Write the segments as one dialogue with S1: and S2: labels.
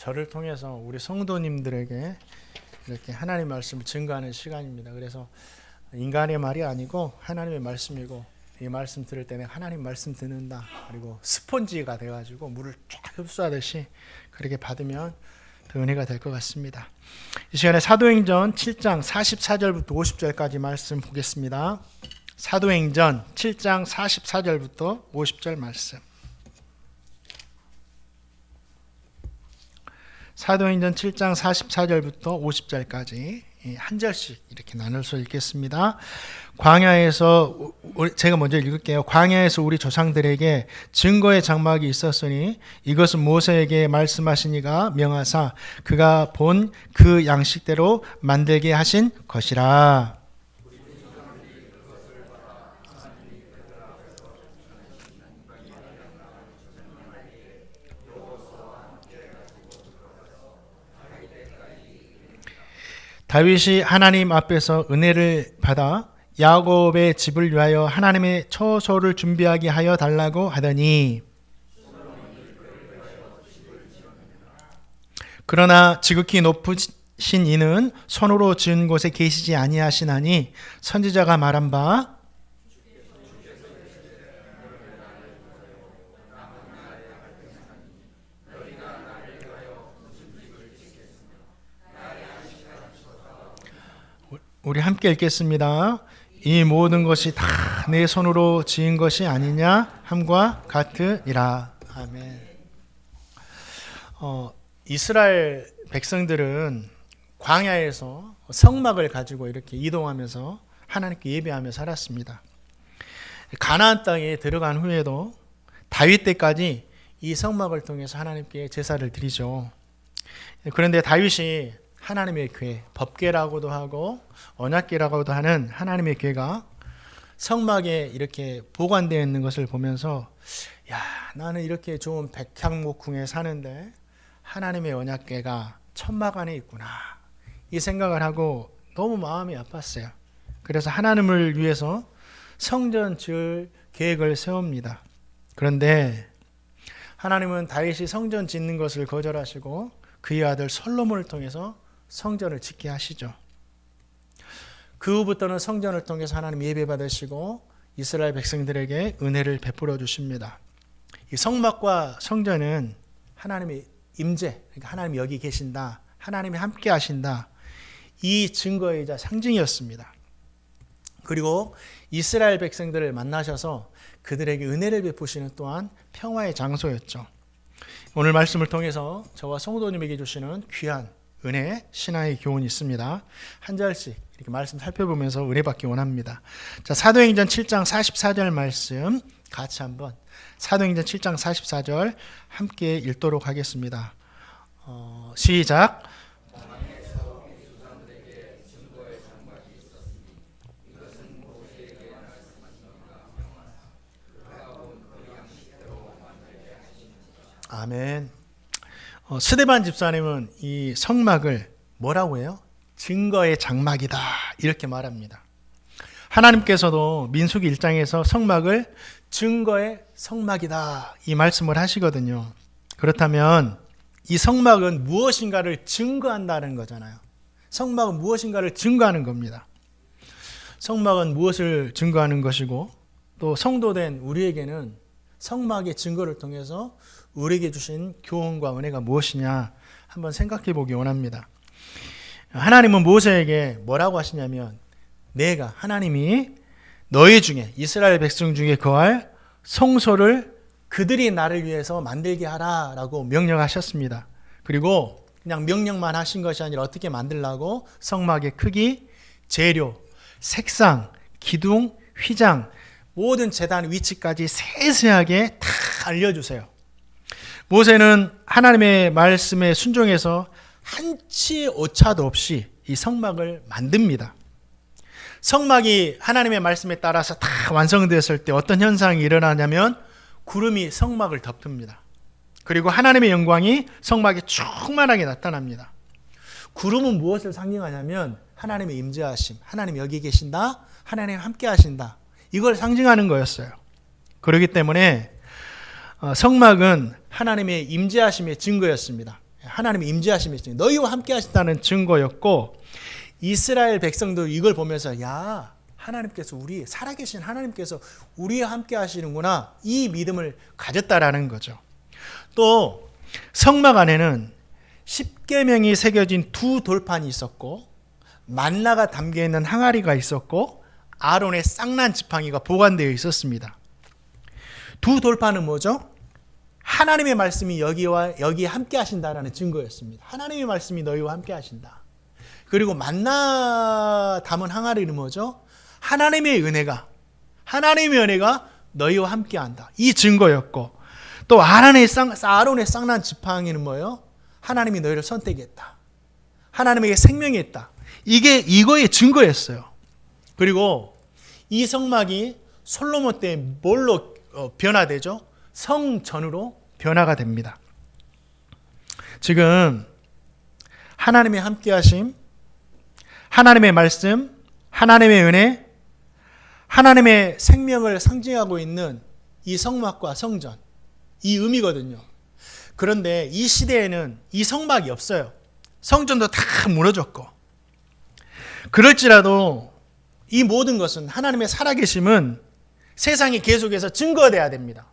S1: 저를 통해서 우리 성도님들에게 이렇게 하나님의 말씀을 증거하는 시간입니다. 그래서 인간의 말이 아니고 하나님의 말씀이고, 이 말씀 들을 때 내가 하나님 말씀 듣는다, 그리고 스폰지가 돼가지고 물을 쫙 흡수하듯이 그렇게 받으면 더 은혜가 될 것 같습니다. 이 시간에 사도행전 7장 44절부터 50절까지 말씀 보겠습니다. 사도행전 7장 44절부터 50절 말씀. 사도행전 7장 44절부터 50절까지 한 절씩 이렇게 나눠서 읽겠습니다. 광야에서, 제가 먼저 읽을게요. 광야에서 우리 조상들에게 증거의 장막이 있었으니 이것은 모세에게 말씀하시니가 명하사 그가 본 그 양식대로 만들게 하신 것이라. 다윗이 하나님 앞에서 은혜를 받아 야곱의 집을 위하여 하나님의 처소를 준비하게 하여 달라고 하더니, 그러나 지극히 높으신 이는 손으로 지은 곳에 계시지 아니하시나니 선지자가 말한 바 우리 함께 읽겠습니다. 이 모든 것이 다 내 손으로 지은 것이 아니냐 함과 같으니라. 아멘. 이스라엘 백성들은 광야에서 성막을 가지고 이렇게 이동하면서 하나님께 예배하며 살았습니다. 가나안 땅에 들어간 후에도 다윗 때까지 이 성막을 통해서 하나님께 제사를 드리죠. 그런데 다윗이 하나님의 궤, 법궤라고도 하고 언약궤라고도 하는 하나님의 궤가 성막에 이렇게 보관되어 있는 것을 보면서, 야, 나는 이렇게 좋은 백향목궁에 사는데 하나님의 언약궤가 천막 안에 있구나, 이 생각을 하고 너무 마음이 아팠어요. 그래서 하나님을 위해서 성전 지을 계획을 세웁니다. 그런데 하나님은 다윗이 성전 짓는 것을 거절하시고 그의 아들 솔로몬을 통해서 성전을 짓게 하시죠. 그 후부터는 성전을 통해서 하나님 예배 받으시고 이스라엘 백성들에게 은혜를 베풀어 주십니다. 이 성막과 성전은 하나님의 임재, 그러니까 하나님이 여기 계신다, 하나님이 함께 하신다, 이 증거이자 상징이었습니다. 그리고 이스라엘 백성들을 만나셔서 그들에게 은혜를 베푸시는 또한 평화의 장소였죠. 오늘 말씀을 통해서 저와 성도님에게 주시는 귀한 은혜, 신앙의 교훈이 있습니다. 한 절씩 이렇게 말씀 살펴보면서 은혜 받기 원합니다. 자, 사도행전 7장 44절 말씀 같이 한번, 사도행전 7장 44절 함께 읽도록 하겠습니다. 시작. 아멘. 스데반 집사님은 이 성막을 뭐라고 해요? 증거의 장막이다, 이렇게 말합니다. 하나님께서도 민수기 1장에서 성막을 증거의 성막이다, 이 말씀을 하시거든요. 그렇다면 이 성막은 무엇인가를 증거한다는 거잖아요. 성막은 무엇인가를 증거하는 겁니다. 성막은 무엇을 증거하는 것이고, 또 성도된 우리에게는 성막의 증거를 통해서 우리에게 주신 교훈과 은혜가 무엇이냐 한번 생각해 보기 원합니다. 하나님은 모세에게 뭐라고 하시냐면, 내가 하나님이 너희 중에, 이스라엘 백성 중에 거할 성소를 그들이 나를 위해서 만들게 하라 라고 명령하셨습니다. 그리고 그냥 명령만 하신 것이 아니라 어떻게 만들라고 성막의 크기, 재료, 색상, 기둥, 휘장, 모든 제단 위치까지 세세하게 다 알려주세요. 모세는 하나님의 말씀에 순종해서 한치의 오차도 없이 이 성막을 만듭니다. 성막이 하나님의 말씀에 따라서 다 완성되었을 때 어떤 현상이 일어나냐면, 구름이 성막을 덮습니다. 그리고 하나님의 영광이 성막에 충만하게 나타납니다. 구름은 무엇을 상징하냐면 하나님의 임재하심, 하나님 여기 계신다, 하나님 함께 하신다, 이걸 상징하는 거였어요. 그렇기 때문에 성막은 하나님의 임재하심의 증거였습니다. 하나님의 임재하심이 있으니 너희와 함께 하신다는 증거였고, 이스라엘 백성도 이걸 보면서 야, 하나님께서 우리 살아계신 하나님께서 우리와 함께 하시는구나, 이 믿음을 가졌다라는 거죠. 또 성막 안에는 십계명이 새겨진 두 돌판이 있었고, 만나가 담겨 있는 항아리가 있었고, 아론의 쌍난 지팡이가 보관되어 있었습니다. 두 돌판은 뭐죠? 하나님의 말씀이 여기에 함께 하신다라는 증거였습니다. 하나님의 말씀이 너희와 함께 하신다. 그리고 만나 담은 항아리는 뭐죠? 하나님의 은혜가 너희와 함께 한다, 이 증거였고, 또 아론의 쌍난 지팡이는 뭐예요? 하나님이 너희를 선택했다, 하나님에게 생명이 있다, 이게 이거의 증거였어요. 그리고 이 성막이 솔로몬 때 뭘로 변화되죠? 성전으로 변화가 됩니다. 지금 하나님의 함께하심, 하나님의 말씀, 하나님의 은혜, 하나님의 생명을 상징하고 있는 이 성막과 성전, 이 의미거든요. 그런데 이 시대에는 이 성막이 없어요. 성전도 다 무너졌고. 그럴지라도 이 모든 것은, 하나님의 살아계심은 세상에 계속해서 증거돼야 됩니다.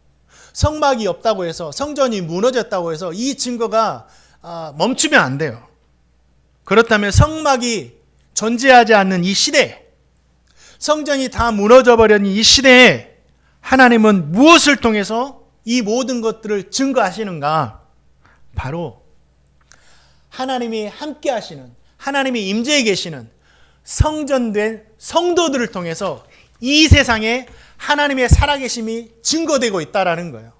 S1: 성막이 없다고 해서, 성전이 무너졌다고 해서 이 증거가 멈추면 안 돼요. 그렇다면 성막이 존재하지 않는 이 시대, 성전이 다 무너져 버린 이 시대에 하나님은 무엇을 통해서 이 모든 것들을 증거하시는가? 바로 하나님이 함께 하시는, 하나님이 임재해 계시는 성전된 성도들을 통해서 이 세상에 하나님의 살아계심이 증거되고 있다라는 거예요.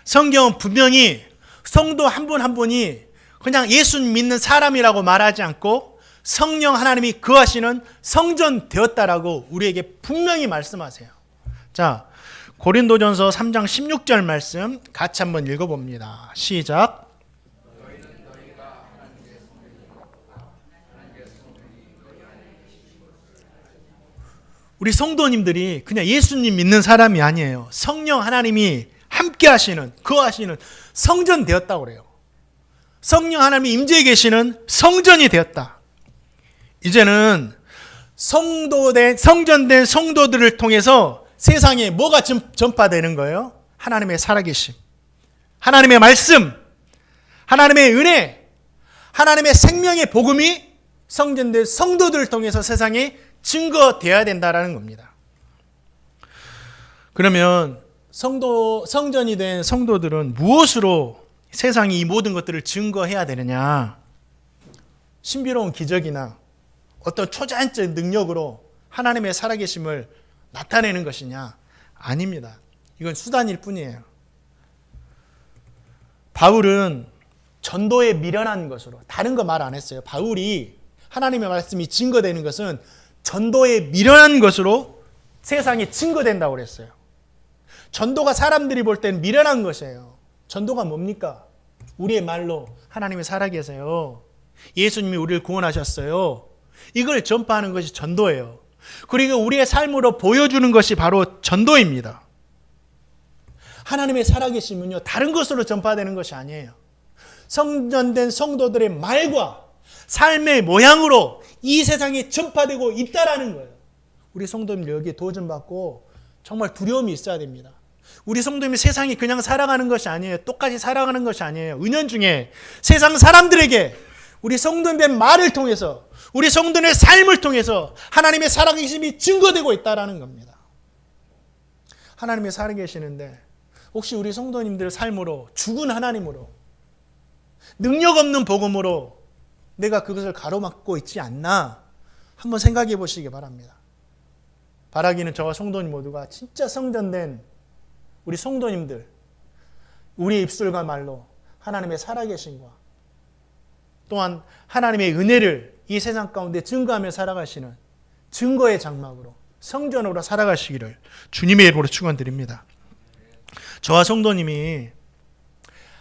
S1: 성경은 분명히 성도 한 분 한 분이 그냥 예수 믿는 사람이라고 말하지 않고 성령 하나님이 거하시는 성전 되었다라고 우리에게 분명히 말씀하세요. 자, 고린도전서 3장 16절 말씀 같이 한번 읽어봅니다. 시작. 우리 성도님들이 그냥 예수님 믿는 사람이 아니에요. 성령 하나님이 함께 하시는, 거하시는 성전 되었다고 그래요. 성령 하나님이 임재해 계시는 성전이 되었다. 이제는 성전된 성도들을 통해서 세상에 뭐가 전파되는 거예요? 하나님의 살아계심, 하나님의 말씀, 하나님의 은혜, 하나님의 생명의 복음이 성전된 성도들을 통해서 세상에 증거되어야 된다라는 겁니다. 그러면 성전이 된 성도들은 무엇으로 세상이 이 모든 것들을 증거해야 되느냐? 신비로운 기적이나 어떤 초자연적 능력으로 하나님의 살아계심을 나타내는 것이냐? 아닙니다. 이건 수단일 뿐이에요. 바울은 전도에 미련한 것으로, 다른 거 말 안 했어요. 바울이 하나님의 말씀이 증거되는 것은 전도에 미련한 것으로 세상에 증거된다고 그랬어요. 전도가 사람들이 볼 땐 미련한 것이에요. 전도가 뭡니까? 우리의 말로 하나님이 살아계세요, 예수님이 우리를 구원하셨어요, 이걸 전파하는 것이 전도예요. 그리고 우리의 삶으로 보여주는 것이 바로 전도입니다. 하나님의 살아계심은요, 다른 것으로 전파되는 것이 아니에요. 성전된 성도들의 말과 삶의 모양으로 이 세상에 전파되고 있다라는 거예요. 우리 성도님들 여기에 도전받고 정말 두려움이 있어야 됩니다. 우리 성도님이 세상이 그냥 살아가는 것이 아니에요. 똑같이 살아가는 것이 아니에요. 은연중에 세상 사람들에게 우리 성도님의 말을 통해서, 우리 성도님의 삶을 통해서 하나님의 살아계심이 증거되고 있다라는 겁니다. 하나님의 살아계시는데 혹시 우리 성도님들 삶으로, 죽은 하나님으로, 능력 없는 복음으로 내가 그것을 가로막고 있지 않나 한번 생각해 보시기 바랍니다. 바라기는 저와 성도님 모두가 진짜 성전된 우리 성도님들, 우리의 입술과 말로 하나님의 살아계심과 또한 하나님의 은혜를 이 세상 가운데 증거하며 살아가시는 증거의 장막으로, 성전으로 살아가시기를 주님의 이름으로 축원드립니다. 저와 성도님이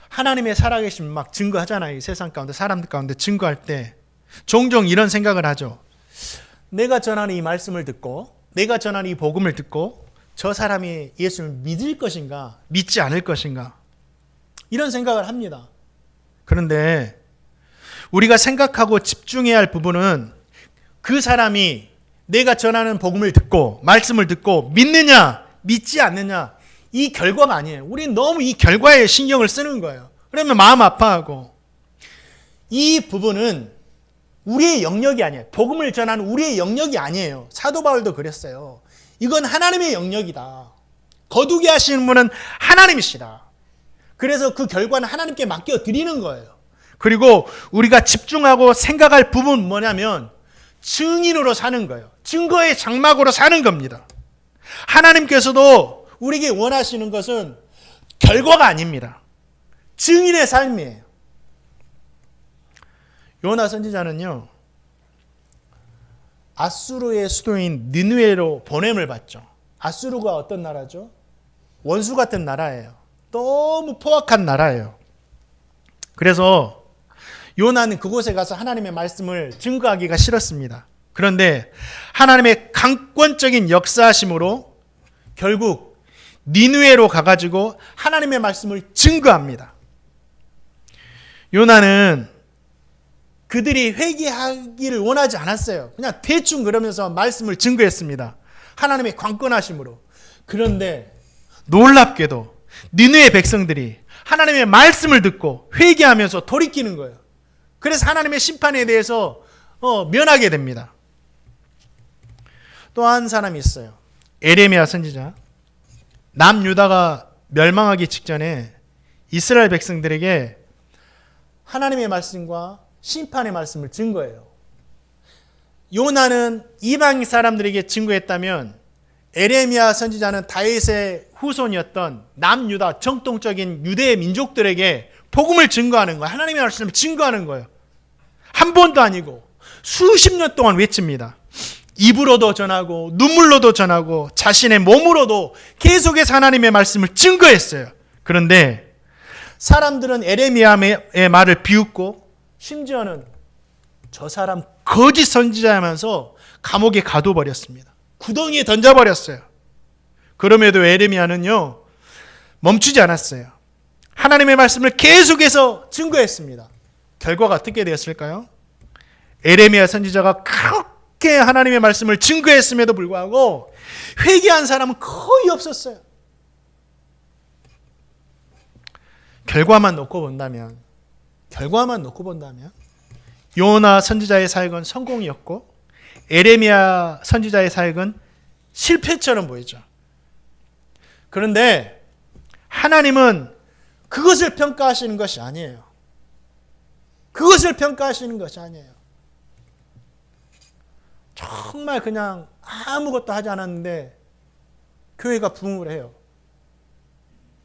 S1: 하나님의 살아계심 막 증거하잖아요. 이 세상 가운데, 사람들 가운데 증거할 때 종종 이런 생각을 하죠. 내가 전하는 이 말씀을 듣고, 내가 전하는 이 복음을 듣고 저 사람이 예수를 믿을 것인가, 믿지 않을 것인가, 이런 생각을 합니다. 그런데 우리가 생각하고 집중해야 할 부분은 그 사람이 내가 전하는 복음을 듣고 말씀을 듣고 믿느냐 믿지 않느냐 이 결과가 아니에요. 우리는 너무 이 결과에 신경을 쓰는 거예요. 그러면 마음 아파하고. 이 부분은 우리의 영역이 아니에요. 복음을 전하는 우리의 영역이 아니에요. 사도 바울도 그랬어요. 이건 하나님의 영역이다. 거두게 하시는 분은 하나님이시다. 그래서 그 결과는 하나님께 맡겨드리는 거예요. 그리고 우리가 집중하고 생각할 부분은 뭐냐면 증인으로 사는 거예요. 증거의 장막으로 사는 겁니다. 하나님께서도 우리에게 원하시는 것은 결과가 아닙니다. 증인의 삶이에요. 요나 선지자는요, 아수르의 수도인 니느웨로 보냄을 받죠. 아수르가 어떤 나라죠? 원수 같은 나라예요. 너무 포악한 나라예요. 그래서 요나는 그곳에 가서 하나님의 말씀을 증거하기가 싫었습니다. 그런데 하나님의 강권적인 역사하심으로 결국 니느웨로 가가지고 하나님의 말씀을 증거합니다. 요나는 그들이 회개하기를 원하지 않았어요. 그냥 대충 그러면서 말씀을 증거했습니다. 하나님의 강권하심으로. 그런데 놀랍게도 니느웨 백성들이 하나님의 말씀을 듣고 회개하면서 돌이키는 거예요. 그래서 하나님의 심판에 대해서 면하게 됩니다. 또 한 사람이 있어요. 에레미야 선지자. 남유다가 멸망하기 직전에 이스라엘 백성들에게 하나님의 말씀과 심판의 말씀을 증거해요. 요나는 이방 사람들에게 증거했다면 에레미야 선지자는 다윗의 후손이었던 남유다 정통적인 유대 민족들에게 복음을 증거하는 거예요. 하나님의 말씀을 증거하는 거예요. 한 번도 아니고 수십 년 동안 외칩니다. 입으로도 전하고 눈물로도 전하고 자신의 몸으로도 계속해서 하나님의 말씀을 증거했어요. 그런데 사람들은 에레미야의 말을 비웃고 심지어는 저 사람 거짓 선지자하면서 감옥에 가둬버렸습니다. 구덩이에 던져버렸어요. 그럼에도 에레미야는요 멈추지 않았어요. 하나님의 말씀을 계속해서 증거했습니다. 결과가 어떻게 되었을까요? 에레미야 선지자가 그렇게 하나님의 말씀을 증거했음에도 불구하고 회개한 사람은 거의 없었어요. 결과만 놓고 본다면 요나 선지자의 사역은 성공이었고 에레미야 선지자의 사역은 실패처럼 보이죠. 그런데 하나님은 그것을 평가하시는 것이 아니에요. 정말 그냥 아무것도 하지 않았는데 교회가 부흥을 해요.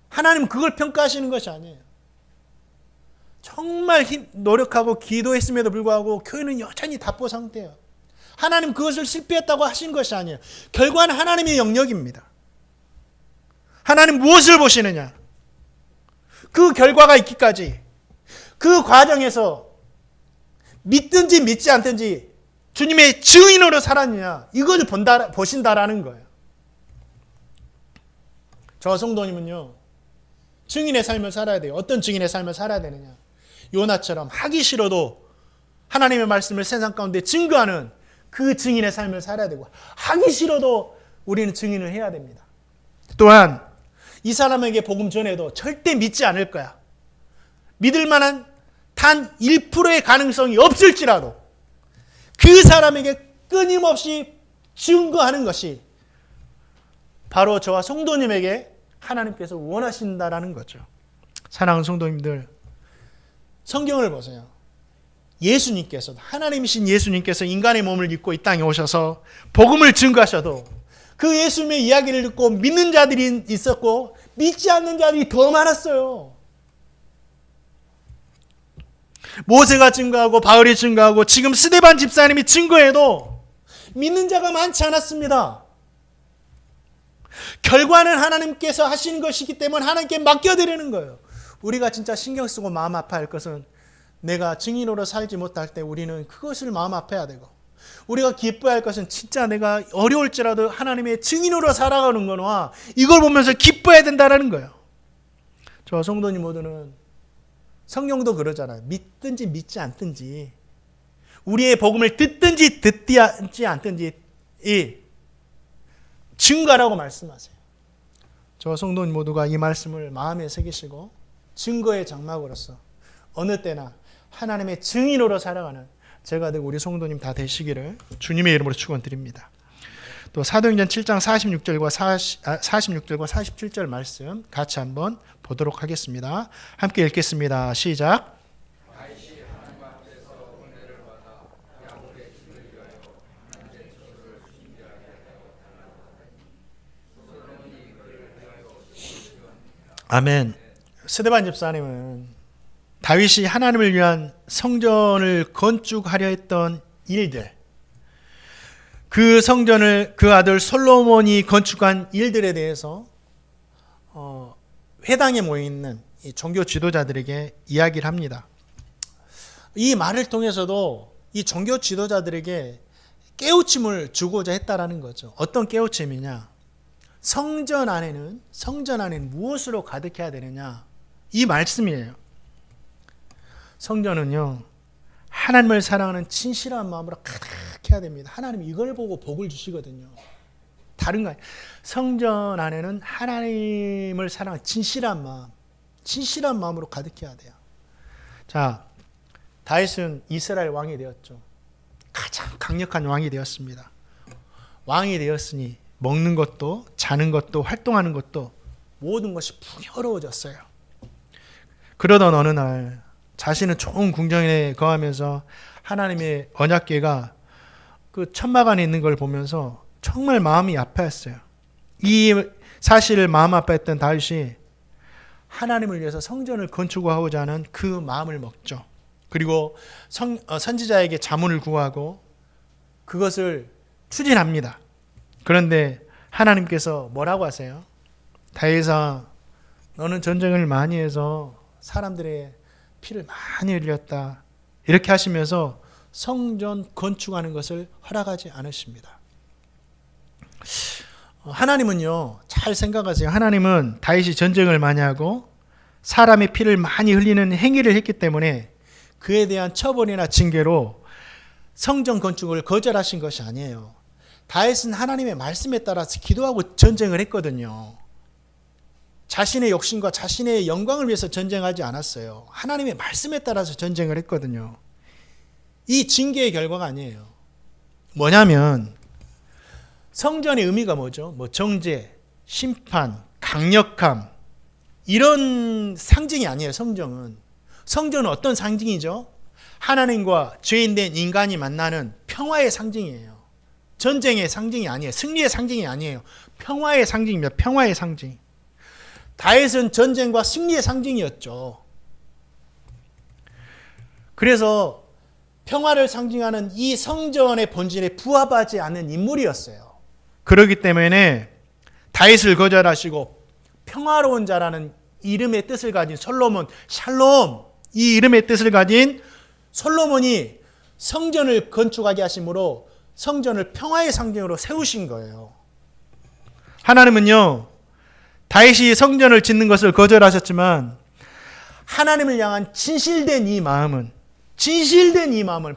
S1: 하나님은 그걸 평가하시는 것이 아니에요. 정말 노력하고 기도했음에도 불구하고 교회는 여전히 답보 상태예요. 하나님 그것을 실패했다고 하신 것이 아니에요. 결과는 하나님의 영역입니다. 하나님 무엇을 보시느냐? 그 결과가 있기까지 그 과정에서 믿든지 믿지 않든지 주님의 증인으로 살았느냐 이걸 보신다라는 거예요. 저 성도님은요 증인의 삶을 살아야 돼요. 어떤 증인의 삶을 살아야 되느냐? 요나처럼 하기 싫어도 하나님의 말씀을 세상 가운데 증거하는 그 증인의 삶을 살아야 되고 하기 싫어도 우리는 증인을 해야 됩니다. 또한 이 사람에게 복음 전해도 절대 믿지 않을 거야. 믿을 만한 단 1%의 가능성이 없을지라도 그 사람에게 끊임없이 증거하는 것이 바로 저와 성도님에게 하나님께서 원하신다라는 거죠. 사랑하는 성도님들, 성경을 보세요. 예수님께서, 하나님이신 예수님께서 인간의 몸을 입고 이 땅에 오셔서 복음을 증거하셔도 그 예수님의 이야기를 듣고 믿는 자들이 있었고 믿지 않는 자들이 더 많았어요. 모세가 증거하고 바울이 증거하고 지금 스데반 집사님이 증거해도 믿는 자가 많지 않았습니다. 결과는 하나님께서 하시는 것이기 때문에 하나님께 맡겨드리는 거예요. 우리가 진짜 신경 쓰고 마음 아파할 것은 내가 증인으로 살지 못할 때 우리는 그것을 마음 아파야 되고, 우리가 기뻐할 것은 진짜 내가 어려울지라도 하나님의 증인으로 살아가는 거나 이걸 보면서 기뻐해야 된다는 거예요. 저 성도님 모두는 성경도 그러잖아요. 믿든지 믿지 않든지, 우리의 복음을 듣든지 듣지 않든지 이 증거라고 말씀하세요. 저 성도님 모두가 이 말씀을 마음에 새기시고 증거의 장막으로서 어느 때나 하나님의 증인으로 살아가는 제가 되고 우리 성도님 다 되시기를 주님의 이름으로 축원드립니다. 또 사도행전 7장 46절과 47절 말씀 같이 한번 보도록 하겠습니다. 함께 읽겠습니다. 시작. 아멘. 스데반 집사님은 다윗이 하나님을 위한 성전을 건축하려 했던 일들, 그 성전을 그 아들 솔로몬이 건축한 일들에 대해서 회당에 모여있는 종교 지도자들에게 이야기를 합니다. 이 말을 통해서도 이 종교 지도자들에게 깨우침을 주고자 했다라는 거죠. 어떤 깨우침이냐? 성전 안에는 무엇으로 가득해야 되느냐? 이 말씀이에요. 성전은요, 하나님을 사랑하는 진실한 마음으로 가득해야 됩니다. 하나님 이걸 보고 복을 주시거든요. 다른 거 아니에요. 성전 안에는 하나님을 사랑하는 진실한 마음으로 가득해야 돼요. 자, 다윗은 이스라엘 왕이 되었죠. 가장 강력한 왕이 되었습니다. 왕이 되었으니 먹는 것도 자는 것도 활동하는 것도 모든 것이 풍요로워졌어요. 그러던 어느 날 자신은 좋은 궁정에 거하면서 하나님의 언약궤가 그 천막 안에 있는 걸 보면서 정말 마음이 아파했어요. 이 사실을 마음 아파했던 다윗이 하나님을 위해서 성전을 건축하고자 하는 그 마음을 먹죠. 그리고 선지자에게 자문을 구하고 그것을 추진합니다. 그런데 하나님께서 뭐라고 하세요? 다윗아, 너는 전쟁을 많이 해서 사람들의 피를 많이 흘렸다. 이렇게 하시면서 성전 건축하는 것을 허락하지 않으십니다. 하나님은요, 잘 생각하세요. 하나님은 다윗이 전쟁을 많이 하고 사람의 피를 많이 흘리는 행위를 했기 때문에 그에 대한 처벌이나 징계로 성전 건축을 거절하신 것이 아니에요. 다윗은 하나님의 말씀에 따라서 기도하고 전쟁을 했거든요. 자신의 욕심과 자신의 영광을 위해서 전쟁하지 않았어요. 하나님의 말씀에 따라서 전쟁을 했거든요. 이 징계의 결과가 아니에요. 뭐냐면 성전의 의미가 뭐죠? 정죄, 심판, 강력함 이런 상징이 아니에요. 성전은 어떤 상징이죠? 하나님과 죄인된 인간이 만나는 평화의 상징이에요. 전쟁의 상징이 아니에요. 승리의 상징이 아니에요. 평화의 상징입니다. 평화의 상징. 다윗은 전쟁과 승리의 상징이었죠. 그래서 평화를 상징하는 이 성전의 본질에 부합하지 않는 인물이었어요. 그렇기 때문에 다윗을 거절하시고 평화로운 자라는 이름의 뜻을 가진 솔로몬, 샬롬, 이 이름의 뜻을 가진 솔로몬이 성전을 건축하게 하심으로 성전을 평화의 상징으로 세우신 거예요. 하나님은요, 다윗이 성전을 짓는 것을 거절하셨지만 하나님을 향한 진실된 이 마음을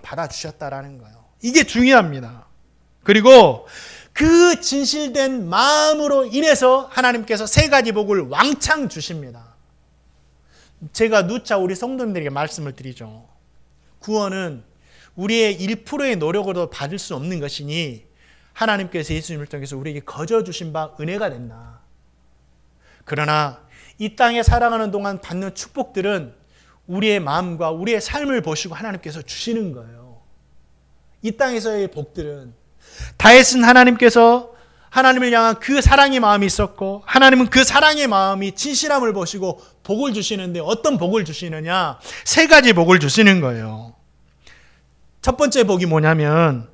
S1: 받아주셨다라는 거예요. 이게 중요합니다. 그리고 그 진실된 마음으로 인해서 하나님께서 세 가지 복을 왕창 주십니다. 제가 누차 우리 성도님들에게 말씀을 드리죠. 구원은 우리의 1%의 노력으로 받을 수 없는 것이니 하나님께서 예수님을 통해서 우리에게 거저 주신 바 은혜가 됐나. 그러나 이 땅에 살아가는 동안 받는 축복들은 우리의 마음과 우리의 삶을 보시고 하나님께서 주시는 거예요. 이 땅에서의 복들은 다윗은 하나님께서 하나님을 향한 그 사랑의 마음이 있었고 하나님은 그 사랑의 마음이 진실함을 보시고 복을 주시는데 어떤 복을 주시느냐? 세 가지 복을 주시는 거예요. 첫 번째 복이 뭐냐면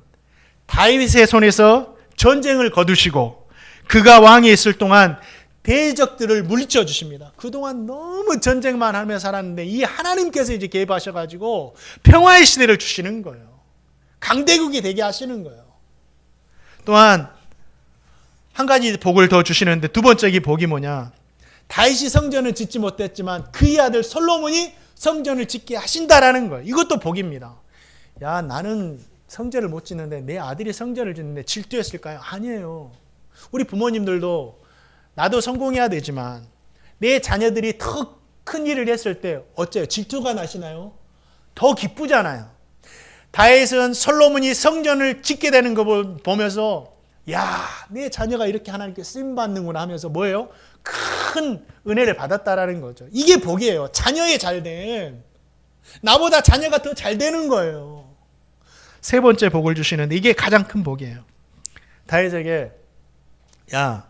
S1: 다윗의 손에서 전쟁을 거두시고 그가 왕이 있을 동안 대적들을 물리쳐 주십니다. 그동안 너무 전쟁만 하며 살았는데 이 하나님께서 이제 개입하셔가지고 평화의 시대를 주시는 거예요. 강대국이 되게 하시는 거예요. 또한 한 가지 복을 더 주시는데 두 번째 복이 뭐냐? 다윗이 성전을 짓지 못했지만 그의 아들 솔로몬이 성전을 짓게 하신다라는 거예요. 이것도 복입니다. 야, 나는 성전을 못 짓는데 내 아들이 성전을 짓는데 질투했을까요? 아니에요. 우리 부모님들도 나도 성공해야 되지만 내 자녀들이 더 큰 일을 했을 때 어째요? 질투가 나시나요? 더 기쁘잖아요. 다윗은 솔로몬이 성전을 짓게 되는 거 보면서 야, 내 자녀가 이렇게 하나님께 쓰임 받는구나 하면서 뭐예요? 큰 은혜를 받았다라는 거죠. 이게 복이에요. 자녀의 잘됨. 나보다 자녀가 더 잘 되는 거예요. 세 번째 복을 주시는데 이게 가장 큰 복이에요. 다윗에게 야,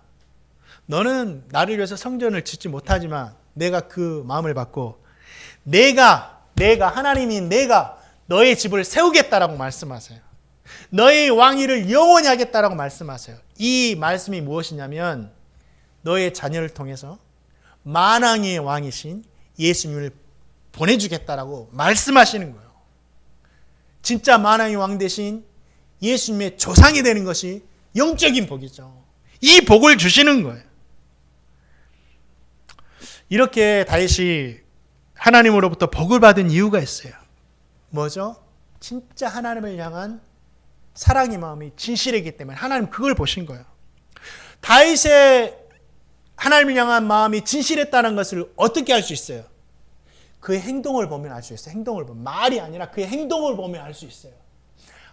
S1: 너는 나를 위해서 성전을 짓지 못하지만 내가 그 마음을 받고 내가 하나님인 내가 너의 집을 세우겠다라고 말씀하세요. 너의 왕위를 영원히 하겠다라고 말씀하세요. 이 말씀이 무엇이냐면 너의 자녀를 통해서 만왕의 왕이신 예수님을 보내주겠다라고 말씀하시는 거예요. 진짜 만왕의 왕 대신 예수님의 조상이 되는 것이 영적인 복이죠. 이 복을 주시는 거예요. 이렇게 다윗이 하나님으로부터 복을 받은 이유가 있어요. 뭐죠? 진짜 하나님을 향한 사랑의 마음이 진실이기 때문에 하나님 그걸 보신 거예요. 다윗의 하나님을 향한 마음이 진실했다는 것을 어떻게 알 수 있어요? 그의 행동을 보면 알 수 있어요. 행동을 보면. 말이 아니라 그의 행동을 보면 알 수 있어요.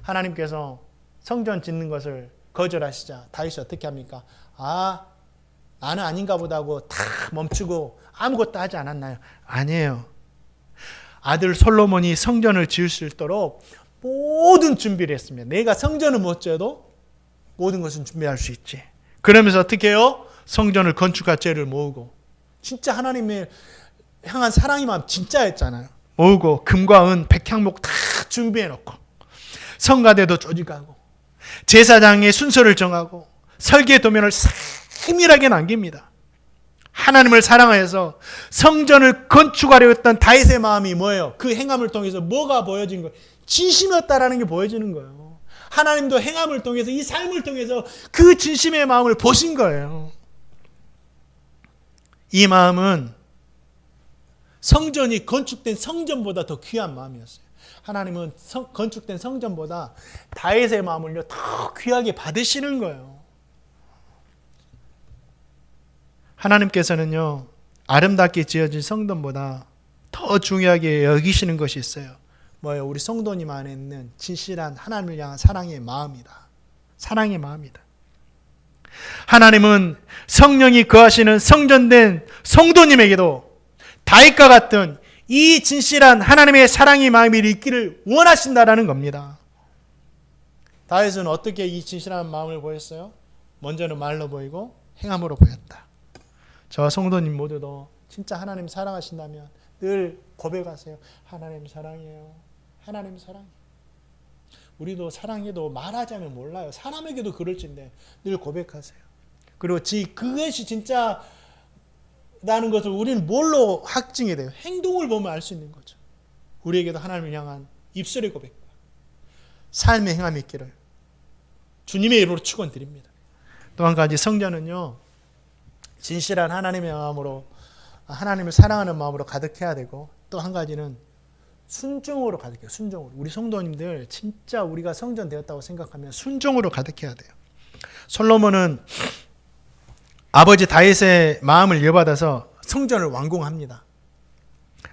S1: 하나님께서 성전 짓는 것을 거절하시자 다윗이 어떻게 합니까? 아, 나는 아닌가 보다 하고 다 멈추고 아무것도 하지 않았나요? 아니에요. 아들 솔로몬이 성전을 지을 수 있도록 모든 준비를 했습니다. 내가 성전을 못 지어도 모든 것은 준비할 수 있지. 그러면서 어떻게 해요? 성전을 건축할 재를 모으고 진짜 하나님의 향한 사랑의 마음 진짜였잖아요. 모으고 금과 은, 백향목 다 준비해놓고 성가대도 조직하고 제사장의 순서를 정하고 설계 도면을 세밀하게 남깁니다. 하나님을 사랑하여서 성전을 건축하려 했던 다윗의 마음이 뭐예요? 그 행함을 통해서 뭐가 보여진 거예요? 진심이었다라는 게 보여지는 거예요. 하나님도 행함을 통해서 이 삶을 통해서 그 진심의 마음을 보신 거예요. 이 마음은 성전이 건축된 성전보다 더 귀한 마음이었어요. 하나님은 건축된 성전보다 다윗의 마음을요 더 귀하게 받으시는 거예요. 하나님께서는요 아름답게 지어진 성전보다 더 중요하게 여기시는 것이 있어요. 뭐예요? 우리 성도님 안에 있는 진실한 하나님을 향한 사랑의 마음이다. 사랑의 마음이다. 하나님은 성령이 거하시는 성전된 성도님에게도 다윗과 같은 이 진실한 하나님의 사랑의 마음이 있기를 원하신다라는 겁니다. 다윗은 어떻게 이 진실한 마음을 보였어요? 먼저는 말로 보이고 행함으로 보였다. 저와 성도님 모두도 진짜 하나님 사랑하신다면 늘 고백하세요. 하나님 사랑해요. 하나님 사랑해요. 우리도 사랑해도 말하자면 몰라요. 사람에게도 그럴진데 늘 고백하세요. 그리고 그것이 진짜 라는 것을 우리는 뭘로 확증이 돼요? 행동을 보면 알 수 있는 거죠. 우리에게도 하나님을 향한 입술의 고백과 삶의 행함이 있기를 주님의 이름으로 축원드립니다. 또 한 가지 성전은요 진실한 하나님의 마음으로 하나님을 사랑하는 마음으로 가득해야 되고 또 한 가지는 순종으로 가득해요. 순종으로. 우리 성도님들 진짜 우리가 성전 되었다고 생각하면 순종으로 가득해야 돼요. 솔로몬은 아버지 다윗의 마음을 이어받아서 성전을 완공합니다.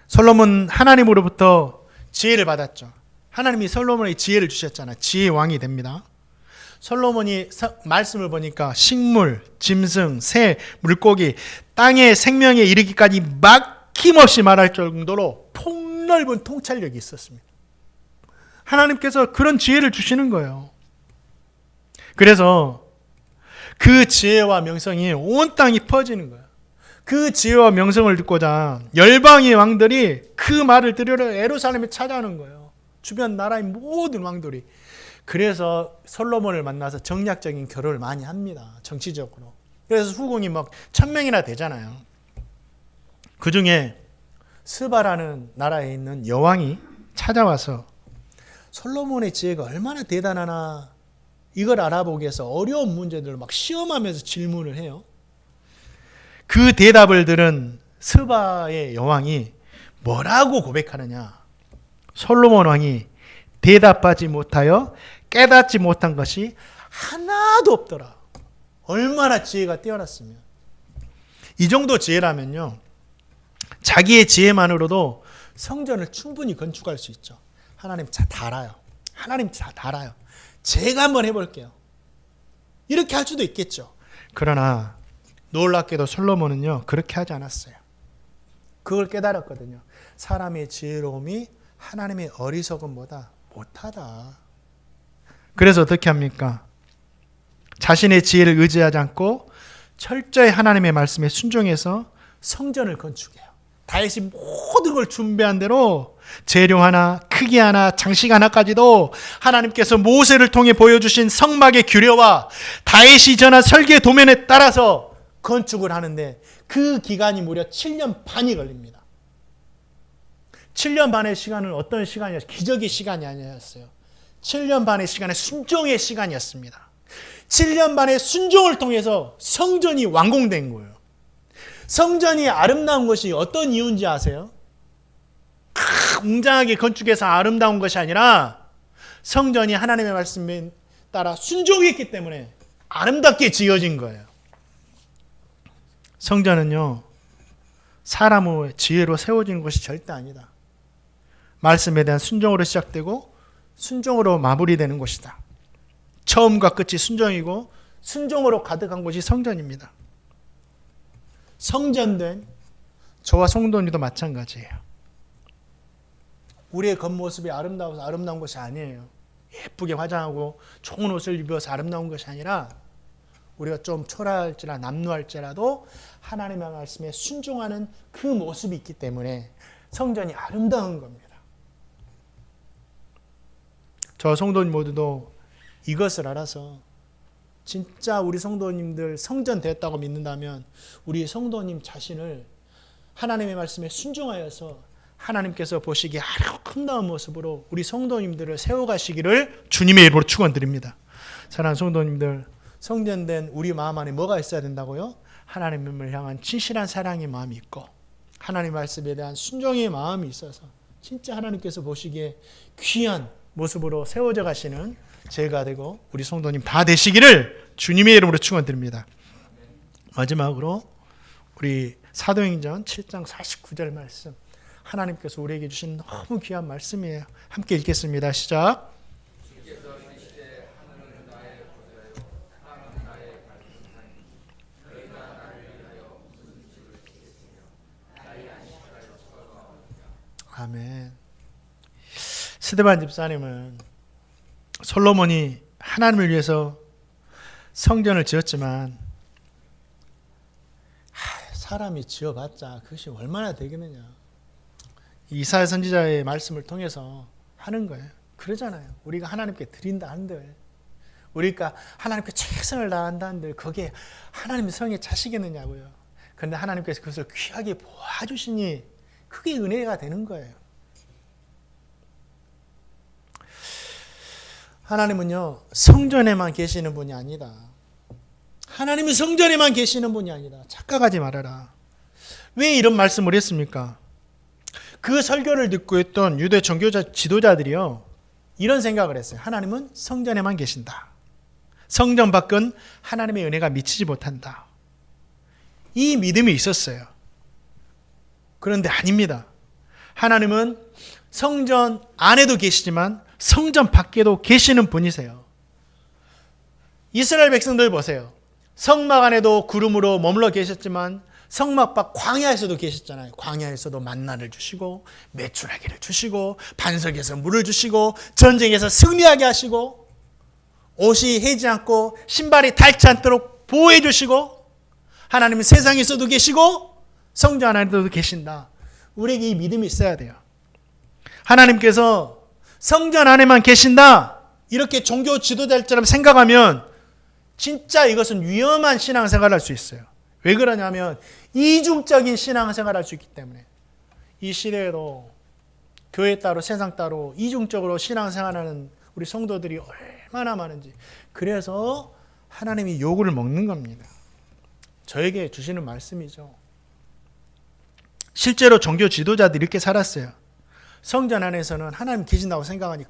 S1: 솔로몬 하나님으로부터 지혜를 받았죠. 하나님이 솔로몬에게 지혜를 주셨잖아요. 지혜의 왕이 됩니다. 솔로몬이 말씀을 보니까 식물, 짐승, 새, 물고기, 땅의 생명에 이르기까지 막힘없이 말할 정도로 폭넓은 통찰력이 있었습니다. 하나님께서 그런 지혜를 주시는 거예요. 그래서 그 지혜와 명성이 온 땅이 퍼지는 거예요. 그 지혜와 명성을 듣고자 열방의 왕들이 그 말을 들으러 예루살렘에 찾아오는 거예요. 주변 나라의 모든 왕들이. 그래서 솔로몬을 만나서 정략적인 결혼을 많이 합니다. 정치적으로. 그래서 후궁이 막 1000명이나 되잖아요. 그 중에 스바라는 나라에 있는 여왕이 찾아와서 솔로몬의 지혜가 얼마나 대단하나 이걸 알아보기 위해서 어려운 문제들을 막 시험하면서 질문을 해요. 그 대답을 들은 스바의 여왕이 뭐라고 고백하느냐? 솔로몬 왕이 대답하지 못하여 깨닫지 못한 것이 하나도 없더라. 얼마나 지혜가 뛰어났으면. 이 정도 지혜라면요, 자기의 지혜만으로도 성전을 충분히 건축할 수 있죠. 하나님 다 알아요. 하나님 다 알아요. 제가 한번 해볼게요. 이렇게 할 수도 있겠죠. 그러나 놀랍게도 솔로몬은요, 그렇게 하지 않았어요. 그걸 깨달았거든요. 사람의 지혜로움이 하나님의 어리석음보다 못하다. 그래서 어떻게 합니까? 자신의 지혜를 의지하지 않고 철저히 하나님의 말씀에 순종해서 성전을 건축해요. 다윗이 모든 걸 준비한 대로 재료 하나, 크기 하나, 장식 하나까지도 하나님께서 모세를 통해 보여주신 성막의 규례와 다윗이 전한 설계 도면에 따라서 건축을 하는데 그 기간이 무려 7년 반이 걸립니다. 7년 반의 시간은 어떤 시간이었어요? 기적의 시간이 아니었어요. 7년 반의 시간은 순종의 시간이었습니다. 7년 반의 순종을 통해서 성전이 완공된 거예요. 성전이 아름다운 것이 어떤 이유인지 아세요? 웅장하게 건축해서 아름다운 것이 아니라 성전이 하나님의 말씀에 따라 순종했기 때문에 아름답게 지어진 거예요. 성전은요, 사람의 지혜로 세워진 것이 절대 아니다. 말씀에 대한 순종으로 시작되고 순종으로 마무리되는 것이다. 처음과 끝이 순종이고 순종으로 가득한 곳이 성전입니다. 성전된 저와 성도님도 마찬가지예요. 우리의 겉모습이 아름다워서 아름다운 것이 아니에요. 예쁘게 화장하고 좋은 옷을 입어서 아름다운 것이 아니라 우리가 좀 초라할지라 남루할지라도 하나님의 말씀에 순종하는 그 모습이 있기 때문에 성전이 아름다운 겁니다. 저 성도님 모두도 이것을 알아서 진짜 우리 성도님들 성전 됐다고 믿는다면 우리 성도님 자신을 하나님의 말씀에 순종하여서 하나님께서 보시기에 아름다운 모습으로 우리 성도님들을 세워가시기를 주님의 이름으로 축원드립니다. 사랑하는 성도님들, 성전된 우리 마음 안에 뭐가 있어야 된다고요? 하나님을 향한 진실한 사랑의 마음이 있고 하나님 말씀에 대한 순종의 마음이 있어서 진짜 하나님께서 보시기에 귀한 모습으로 세워져 가시는 제가 되고 우리 성도님 다 되시기를 주님의 이름으로 축원드립니다. 마지막으로 우리 사도행전 7장 49절 말씀, 하나님께서 우리에게 주신 너무 귀한 말씀이에요. 함께 읽겠습니다. 시작. 아멘. 스데반 집사님은 솔로몬이 하나님을 위해서 성전을 지었지만 사람이 지어봤자 그것이 얼마나 되겠느냐. 이사야 선지자의 말씀을 통해서 하는 거예요. 그러잖아요. 우리가 하나님께 드린다 한들, 우리가 하나님께 최선을 다한다 한들 그게 하나님의 성에 차시겠느냐고요. 그런데 하나님께서 그것을 귀하게 보아주시니 그게 은혜가 되는 거예요. 하나님은요, 성전에만 계시는 분이 아니다. 하나님은 성전에만 계시는 분이 아니다. 착각하지 말아라. 왜 이런 말씀을 했습니까? 그 설교를 듣고 있던 유대 종교자 지도자들이요, 이런 생각을 했어요. 하나님은 성전에만 계신다. 성전 밖은 하나님의 은혜가 미치지 못한다. 이 믿음이 있었어요. 그런데 아닙니다. 하나님은 성전 안에도 계시지만 성전 밖에도 계시는 분이세요. 이스라엘 백성들 보세요. 성막 안에도 구름으로 머물러 계셨지만 성막 밖 광야에서도 계셨잖아요. 광야에서도 만나를 주시고 메추라기를 주시고 반석에서 물을 주시고 전쟁에서 승리하게 하시고 옷이 해지 않고 신발이 닳지 않도록 보호해 주시고 하나님은 세상에서도 계시고 성전 안에도 계신다. 우리에게 이 믿음이 있어야 돼요. 하나님께서 성전 안에만 계신다, 이렇게 종교 지도자처럼 생각하면 진짜 이것은 위험한 신앙생활을 할 수 있어요. 왜 그러냐면 이중적인 신앙생활을 할 수 있기 때문에. 이 시대에도 교회 따로 세상 따로 이중적으로 신앙생활하는 우리 성도들이 얼마나 많은지. 그래서 하나님이 욕을 먹는 겁니다. 저에게 주시는 말씀이죠. 실제로 종교 지도자들이 이렇게 살았어요. 성전 안에서는 하나님 계신다고 생각하니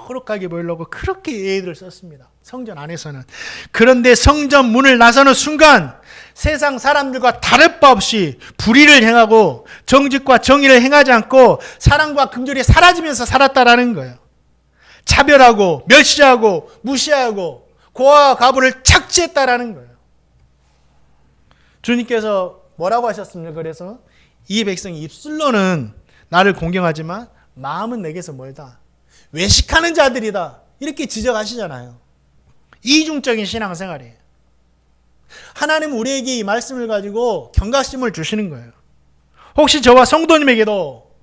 S1: 거룩하게 보이려고 그렇게 예의를 썼습니다. 성전 안에서는. 그런데 성전 문을 나서는 순간 세상 사람들과 다를 바 없이 불의를 행하고 정직과 정의를 행하지 않고 사랑과 긍휼이 사라지면서 살았다라는 거예요. 차별하고 멸시하고 무시하고 고아와 과부를 착취했다라는 거예요. 주님께서 뭐라고 하셨습니까? 그래서 이 백성이 입술로는 나를 공경하지만 마음은 내게서 멀다. 외식하는 자들이다. 이렇게 지적하시잖아요. 이중적인 신앙생활이에요. 하나님은 우리에게 이 말씀을 가지고 경각심을 주시는 거예요. 혹시 저와 성도님에게도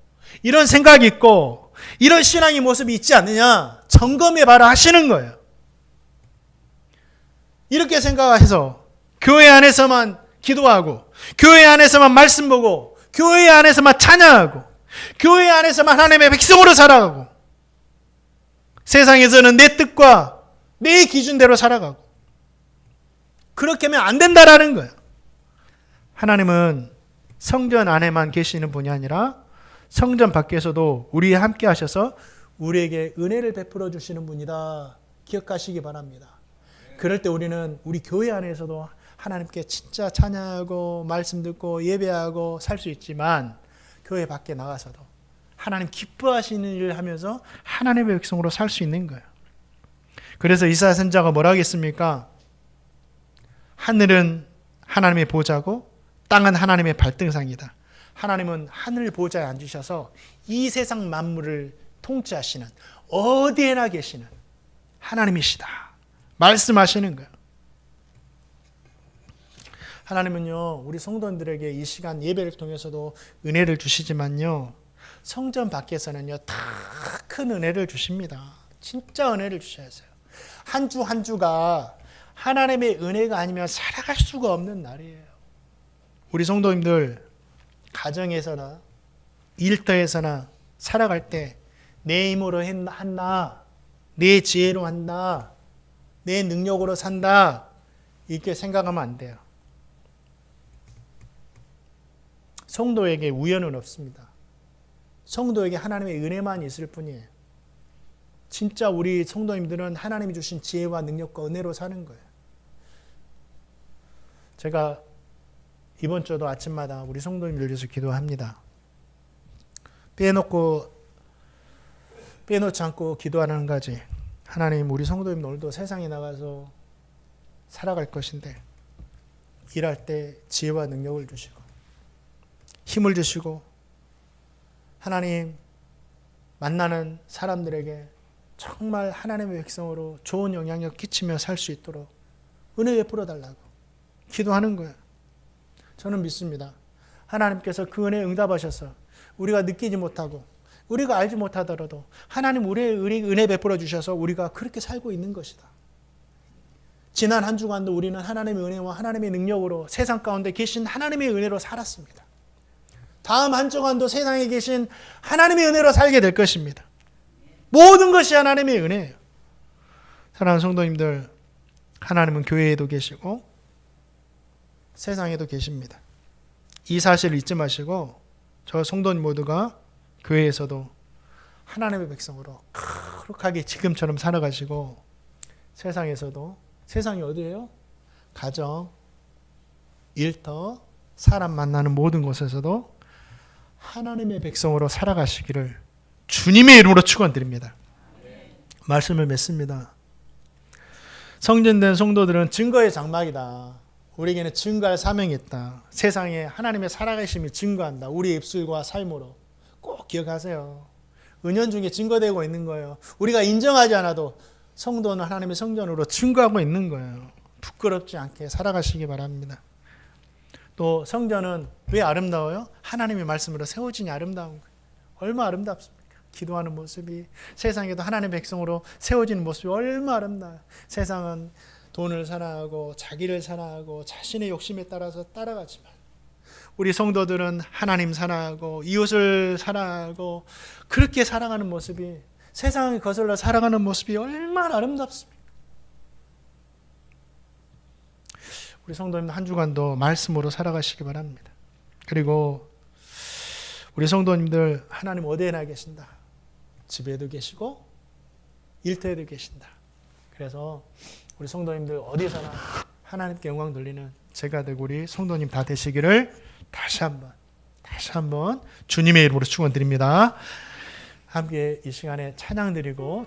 S1: 이런 생각이 있고 이런 신앙의 모습이 있지 않느냐 점검해봐라 하시는 거예요. 이렇게 생각해서 교회 안에서만 기도하고 교회 안에서만 말씀 보고 교회 안에서만 찬양하고 교회 안에서만 하나님의 백성으로 살아가고 세상에서는 내 뜻과 내 기준대로 살아가고 그렇게 하면 안 된다라는 거예요. 하나님은 성전 안에만 계시는 분이 아니라 성전 밖에서도 우리와 함께 하셔서 우리에게 은혜를 베풀어 주시는 분이다. 기억하시기 바랍니다. 그럴 때 우리는 우리 교회 안에서도 하나님께 진짜 찬양하고 말씀 듣고 예배하고 살 수 있지만 교회 밖에 나가서도 하나님 기뻐하시는 일을 하면서 하나님의 백성으로 살 수 있는 거예요. 그래서 이사야 선지자가 뭐라 하겠습니까? 하늘은 하나님의 보좌고 땅은 하나님의 발등상이다. 하나님은 하늘 보좌에 앉으셔서 이 세상 만물을 통치하시는 어디에나 계시는 하나님이시다. 말씀하시는 거예요. 하나님은요, 우리 성도님들에게 이 시간 예배를 통해서도 은혜를 주시지만요, 성전 밖에서는요, 다 큰 은혜를 주십니다. 진짜 은혜를 주셔야죠. 한 주 한 주가 하나님의 은혜가 아니면 살아갈 수가 없는 날이에요. 우리 성도님들 가정에서나 일터에서나 살아갈 때 내 힘으로 한다, 내 지혜로 한다, 내 능력으로 산다 이렇게 생각하면 안 돼요. 성도에게 우연은 없습니다. 성도에게 하나님의 은혜만 있을 뿐이에요. 진짜 우리 성도님들은 하나님이 주신 지혜와 능력과 은혜로 사는 거예요. 제가 이번 주도 아침마다 우리 성도님들 위해서 기도합니다. 빼놓지 않고 기도하는 한 가지. 하나님, 우리 성도님 오늘도 세상에 나가서 살아갈 것인데 일할 때 지혜와 능력을 주시고 힘을 주시고 하나님 만나는 사람들에게 정말 하나님의 백성으로 좋은 영향력 끼치며 살 수 있도록 은혜 베풀어 달라고 기도하는 거예요. 저는 믿습니다. 하나님께서 그 은혜에 응답하셔서 우리가 느끼지 못하고 우리가 알지 못하더라도 하나님 우리의 은혜 베풀어 주셔서 우리가 그렇게 살고 있는 것이다. 지난 한 주간도 우리는 하나님의 은혜와 하나님의 능력으로 세상 가운데 계신 하나님의 은혜로 살았습니다. 다음 한 주간도 세상에 계신 하나님의 은혜로 살게 될 것입니다. 모든 것이 하나님의 은혜예요. 사랑하는 성도님들, 하나님은 교회에도 계시고 세상에도 계십니다. 이 사실을 잊지 마시고 저 성도님 모두가 교회에서도 하나님의 백성으로 거룩하게 지금처럼 살아가시고 세상에서도, 세상이 어디예요? 가정, 일터, 사람 만나는 모든 곳에서도 하나님의 백성으로 살아가시기를 주님의 이름으로 축원드립니다. 말씀을 맺습니다. 성전된 성도들은 증거의 장막이다. 우리에게는 증거할 사명이 있다. 세상에 하나님의 살아계심이 증거한다. 우리의 입술과 삶으로. 꼭 기억하세요. 은연중에 증거되고 있는 거예요. 우리가 인정하지 않아도 성도는 하나님의 성전으로 증거하고 있는 거예요. 부끄럽지 않게 살아가시기 바랍니다. 또 성전은 왜 아름다워요? 하나님의 말씀으로 세워지니 아름다운 거예요. 얼마나 아름답습니까? 기도하는 모습이 세상에도 하나님의 백성으로 세워지는 모습이 얼마나 아름다워요. 세상은 돈을 사랑하고 자기를 사랑하고 자신의 욕심에 따라서 따라가지만 우리 성도들은 하나님 사랑하고 이웃을 사랑하고 그렇게 살아가는 모습이 세상을 거슬러 살아가는 모습이 얼마나 아름답습니까? 우리 성도님 한 주간도 말씀으로 살아가시기 바랍니다. 그리고 우리 성도님들 하나님 어디에나 계신다. 집에도 계시고 일터에도 계신다. 그래서 우리 성도님들 어디서나 하나님께 영광 돌리는 제가 되고 우리 성도님 다 되시기를 다시 한번 주님의 이름으로 축원드립니다. 함께 이 시간에 찬양 드리고